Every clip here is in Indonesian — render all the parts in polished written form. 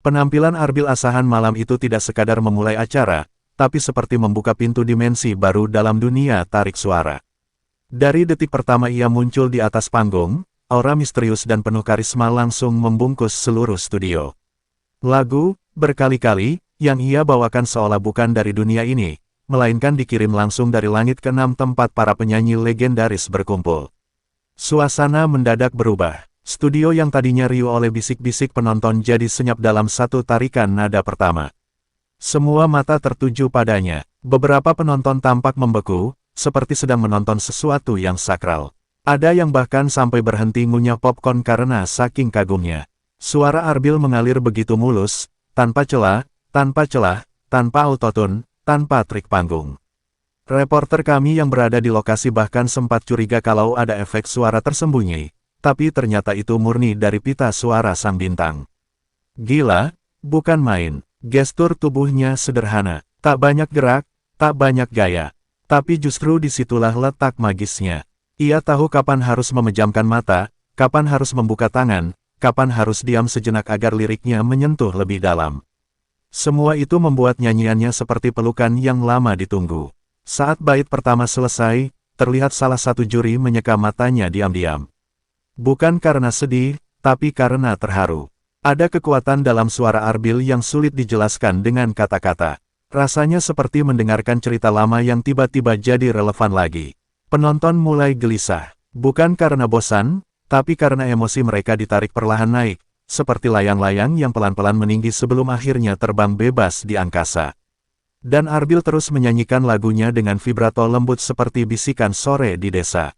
Penampilan Arbil Asahan malam itu tidak sekadar memulai acara, tapi seperti membuka pintu dimensi baru dalam dunia tarik suara. Dari detik pertama ia muncul di atas panggung, aura misterius dan penuh karisma langsung membungkus seluruh studio. Lagu, berkali-kali, yang ia bawakan seolah bukan dari dunia ini, melainkan dikirim langsung dari langit ke-6 tempat para penyanyi legendaris berkumpul. Suasana mendadak berubah. Studio yang tadinya riuh oleh bisik-bisik penonton jadi senyap dalam satu tarikan nada pertama. Semua mata tertuju padanya. Beberapa penonton tampak membeku, seperti sedang menonton sesuatu yang sakral. Ada yang bahkan sampai berhenti ngunyah popcorn karena saking kagumnya. Suara Arbil mengalir begitu mulus, tanpa celah, tanpa autotune, tanpa trik panggung. Reporter kami yang berada di lokasi bahkan sempat curiga kalau ada efek suara tersembunyi, tapi ternyata itu murni dari pita suara sang bintang. Gila, bukan main. Gestur tubuhnya sederhana, tak banyak gerak, tak banyak gaya. Tapi justru disitulah letak magisnya. Ia tahu kapan harus memejamkan mata, kapan harus membuka tangan, kapan harus diam sejenak agar liriknya menyentuh lebih dalam. Semua itu membuat nyanyiannya seperti pelukan yang lama ditunggu. Saat bait pertama selesai, terlihat salah satu juri menyeka matanya diam-diam. Bukan karena sedih, tapi karena terharu. Ada kekuatan dalam suara Arbil yang sulit dijelaskan dengan kata-kata. Rasanya seperti mendengarkan cerita lama yang tiba-tiba jadi relevan lagi. Penonton mulai gelisah. Bukan karena bosan, tapi karena emosi mereka ditarik perlahan naik. Seperti layang-layang yang pelan-pelan meninggi sebelum akhirnya terbang bebas di angkasa. Dan Arbil terus menyanyikan lagunya dengan vibrato lembut seperti bisikan sore di desa.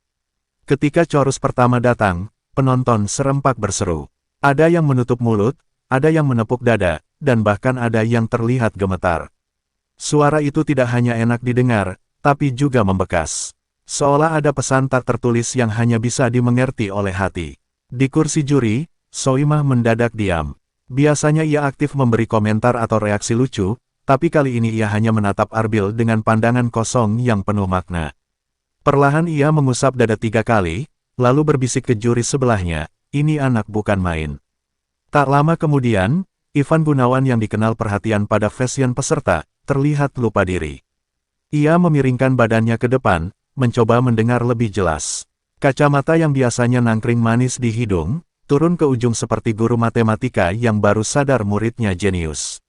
Ketika chorus pertama datang, penonton serempak berseru. Ada yang menutup mulut, ada yang menepuk dada, dan bahkan ada yang terlihat gemetar. Suara itu tidak hanya enak didengar, tapi juga membekas. Seolah ada pesan tak tertulis yang hanya bisa dimengerti oleh hati. Di kursi juri, Soimah mendadak diam. Biasanya ia aktif memberi komentar atau reaksi lucu, tapi kali ini ia hanya menatap Arbil dengan pandangan kosong yang penuh makna. Perlahan ia mengusap dada 3 kali, lalu berbisik ke juri sebelahnya, ini anak bukan main. Tak lama kemudian, Ivan Gunawan yang dikenal perhatian pada fashion peserta, terlihat lupa diri. Ia memiringkan badannya ke depan, mencoba mendengar lebih jelas. Kacamata yang biasanya nangkring manis di hidung, turun ke ujung seperti guru matematika yang baru sadar muridnya jenius.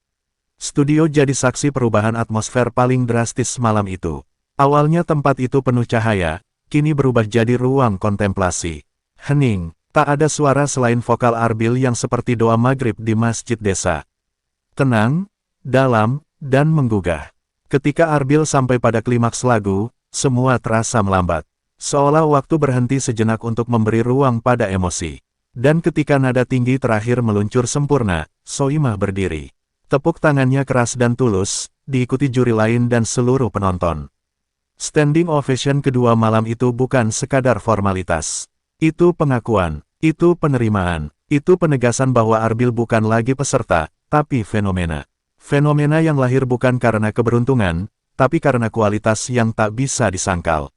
Studio jadi saksi perubahan atmosfer paling drastis malam itu. Awalnya tempat itu penuh cahaya, kini berubah jadi ruang kontemplasi. Hening, tak ada suara selain vokal Arbil yang seperti doa maghrib di masjid desa. Tenang, dalam, dan menggugah. Ketika Arbil sampai pada klimaks lagu, semua terasa melambat. Seolah waktu berhenti sejenak untuk memberi ruang pada emosi. Dan ketika nada tinggi terakhir meluncur sempurna, Soimah berdiri. Tepuk tangannya keras dan tulus, diikuti juri lain dan seluruh penonton. Standing ovation kedua malam itu bukan sekadar formalitas. Itu pengakuan, itu penerimaan, itu penegasan bahwa Arbil bukan lagi peserta, tapi fenomena. Fenomena yang lahir bukan karena keberuntungan, tapi karena kualitas yang tak bisa disangkal.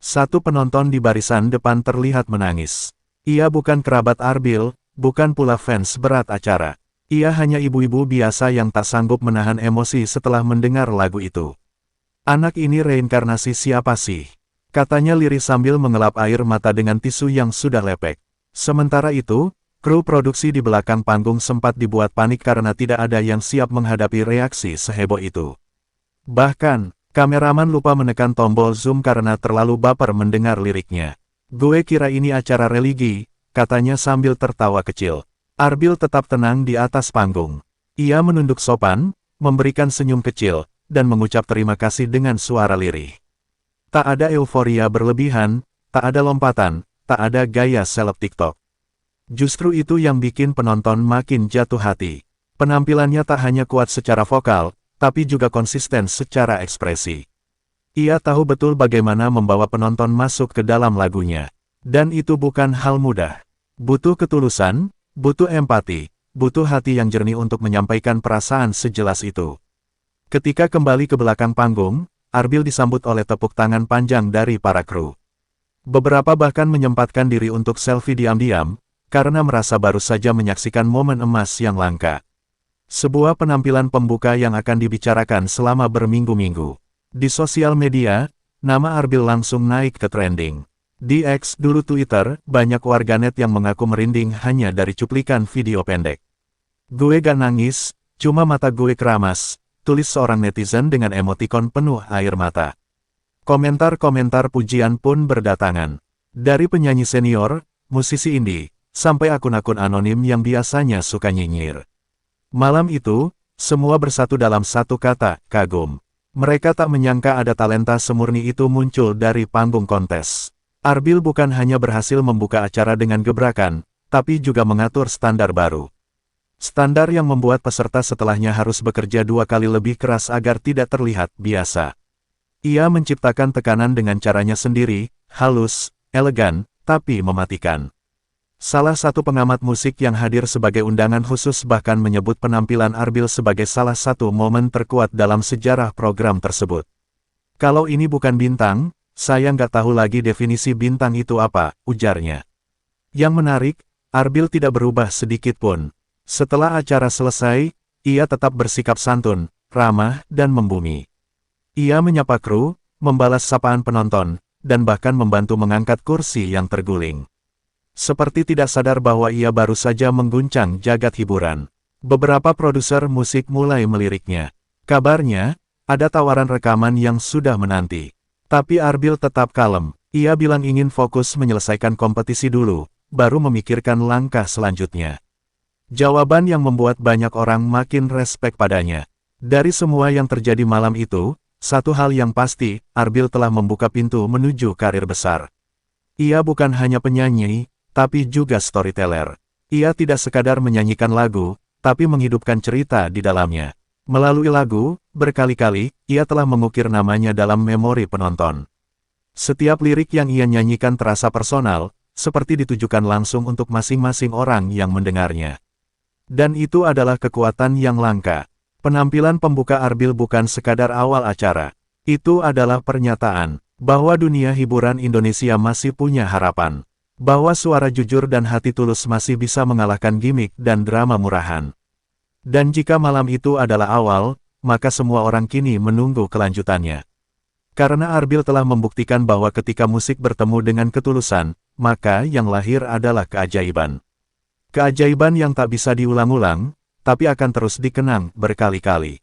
Satu penonton di barisan depan terlihat menangis. Ia bukan kerabat Arbil, bukan pula fans berat acara. Ia hanya ibu-ibu biasa yang tak sanggup menahan emosi setelah mendengar lagu itu. Anak ini reinkarnasi siapa sih? Katanya lirih sambil mengelap air mata dengan tisu yang sudah lepek. Sementara itu, kru produksi di belakang panggung sempat dibuat panik karena tidak ada yang siap menghadapi reaksi seheboh itu. Bahkan, kameraman lupa menekan tombol zoom karena terlalu baper mendengar liriknya. Gue kira ini acara religi, katanya sambil tertawa kecil. Arbil tetap tenang di atas panggung. Ia menunduk sopan, memberikan senyum kecil, dan mengucap terima kasih dengan suara lirih. Tak ada euforia berlebihan, tak ada lompatan, tak ada gaya seleb TikTok. Justru itu yang bikin penonton makin jatuh hati. Penampilannya tak hanya kuat secara vokal, tapi juga konsisten secara ekspresi. Ia tahu betul bagaimana membawa penonton masuk ke dalam lagunya. Dan itu bukan hal mudah. Butuh ketulusan, butuh empati, butuh hati yang jernih untuk menyampaikan perasaan sejelas itu. Ketika kembali ke belakang panggung, Arbil disambut oleh tepuk tangan panjang dari para kru. Beberapa bahkan menyempatkan diri untuk selfie diam-diam, karena merasa baru saja menyaksikan momen emas yang langka. Sebuah penampilan pembuka yang akan dibicarakan selama berminggu-minggu. Di sosial media, nama Arbil langsung naik ke trending. Di X, dulu Twitter, banyak warganet yang mengaku merinding hanya dari cuplikan video pendek. "Gue gak nangis, cuma mata gue keramas," tulis seorang netizen dengan emotikon penuh air mata. Komentar-komentar pujian pun berdatangan. Dari penyanyi senior, musisi indie, sampai akun-akun anonim yang biasanya suka nyinyir. Malam itu, semua bersatu dalam satu kata, kagum. Mereka tak menyangka ada talenta semurni itu muncul dari panggung kontes. Arbil bukan hanya berhasil membuka acara dengan gebrakan, tapi juga mengatur standar baru. Standar yang membuat peserta setelahnya harus bekerja 2 kali lebih keras agar tidak terlihat biasa. Ia menciptakan tekanan dengan caranya sendiri, halus, elegan, tapi mematikan. Salah satu pengamat musik yang hadir sebagai undangan khusus bahkan menyebut penampilan Arbil sebagai salah satu momen terkuat dalam sejarah program tersebut. "Kalau ini bukan bintang, saya nggak tahu lagi definisi bintang itu apa," ujarnya. Yang menarik, Arbil tidak berubah sedikit pun. Setelah acara selesai, ia tetap bersikap santun, ramah, dan membumi. Ia menyapa kru, membalas sapaan penonton, dan bahkan membantu mengangkat kursi yang terguling. Seperti tidak sadar bahwa ia baru saja mengguncang jagat hiburan. Beberapa produser musik mulai meliriknya. Kabarnya, ada tawaran rekaman yang sudah menanti. Tapi Arbil tetap kalem. Ia bilang ingin fokus menyelesaikan kompetisi dulu, baru memikirkan langkah selanjutnya. Jawaban yang membuat banyak orang makin respek padanya. Dari semua yang terjadi malam itu, satu hal yang pasti, Arbil telah membuka pintu menuju karir besar. Ia bukan hanya penyanyi, tapi juga storyteller. Ia tidak sekadar menyanyikan lagu, tapi menghidupkan cerita di dalamnya. Melalui lagu, berkali-kali, ia telah mengukir namanya dalam memori penonton. Setiap lirik yang ia nyanyikan terasa personal, seperti ditujukan langsung untuk masing-masing orang yang mendengarnya. Dan itu adalah kekuatan yang langka. Penampilan pembuka Arbil bukan sekadar awal acara. Itu adalah pernyataan bahwa dunia hiburan Indonesia masih punya harapan. Bahwa suara jujur dan hati tulus masih bisa mengalahkan gimmick dan drama murahan. Dan jika malam itu adalah awal, maka semua orang kini menunggu kelanjutannya. Karena Arbil telah membuktikan bahwa ketika musik bertemu dengan ketulusan, maka yang lahir adalah keajaiban. Keajaiban yang tak bisa diulang-ulang, tapi akan terus dikenang berkali-kali.